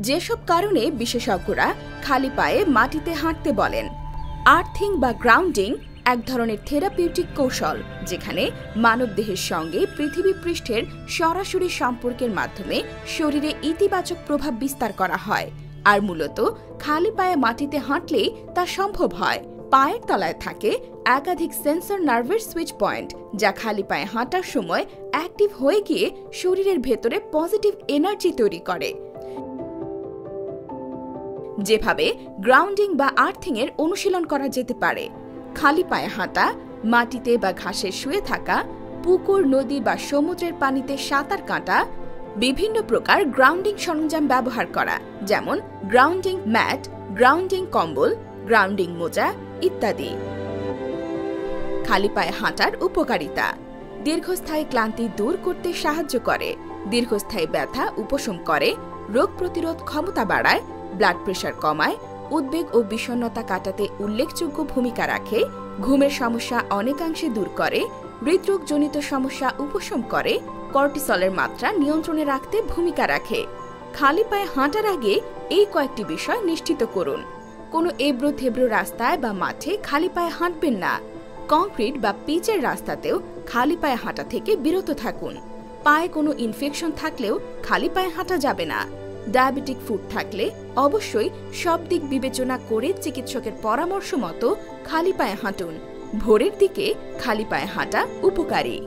যেসব কারণে বিশেষজ্ঞরা খালি পায়ে মাটিতে হাঁটতে বলেন। আর্থিং বা গ্রাউন্ডিং এক ধরনের থেরাপিউটিক কৌশল, যেখানে মানবদেহের সঙ্গে পৃথিবী পৃষ্ঠের সরাসরি সম্পর্কের মাধ্যমে শরীরে ইতিবাচক প্রভাব বিস্তার করা হয়। আর মূলত খালি পায়ে মাটিতে হাঁটলেই তা সম্ভব হয়। পায়ের তলায় থাকে একাধিক সেন্সর নার্ভের সুইচ পয়েন্ট, যা খালি পায়ে হাঁটার সময় অ্যাক্টিভ হয়ে গিয়ে শরীরের ভেতরে পজিটিভ এনার্জি তৈরি করে। যেভাবে গ্রাউন্ডিং বা আর্থিং এর অনুশীলন করা যেতে পারে: খালি পায়ে হাঁটা, মাটিতে বা ঘাসে শুয়ে থাকা, পুকুর, নদী বা সমুদ্রের পানিতে সাঁতার কাটা, বিভিন্ন প্রকার গ্রাউন্ডিং সরঞ্জাম ব্যবহার করা, যেমন গ্রাউন্ডিং ম্যাট, গ্রাউন্ডিং কম্বল, গ্রাউন্ডিং মোজা ইত্যাদি। খালি পায়ে হাঁটার উপকারিতা: দীর্ঘস্থায়ী ক্লান্তি দূর করতে সাহায্য করে, দীর্ঘস্থায়ী ব্যথা উপশম করে, রোগ প্রতিরোধ ক্ষমতা বাড়ায়, ব্লাড প্রেশার কমায়, উদ্বেগ ও বিষণ্ণতা কাটাতে উল্লেখযোগ্য ভূমিকা রাখে, ঘুমের সমস্যা অনেকাংশে দূর করে, হৃদরোগজনিত সমস্যা উপশম করে, কর্টিসলের মাত্রা নিয়ন্ত্রণে রাখতে ভূমিকা রাখে। খালি পায়ে হাঁটার আগে এই কয়েকটি বিষয় নিশ্চিত করুন: কোনো এবড়ো থেবড়ো রাস্তায় বা মাঠে খালি পায়ে হাঁটবেন না। কংক্রিট বা পিচের রাস্তাতেও খালি পায়ে হাঁটা থেকে বিরত থাকুন। পায়ে কোনো ইনফেকশন থাকলেও খালি পায়ে হাঁটা যাবে না। ডায়াবেটিক ফুট থাকলে অবশ্যই সব দিক বিবেচনা করে চিকিৎসকের পরামর্শ মতো খালি পায়ে হাঁটুন। ভোরের দিকে খালি পায়ে হাঁটা উপকারী।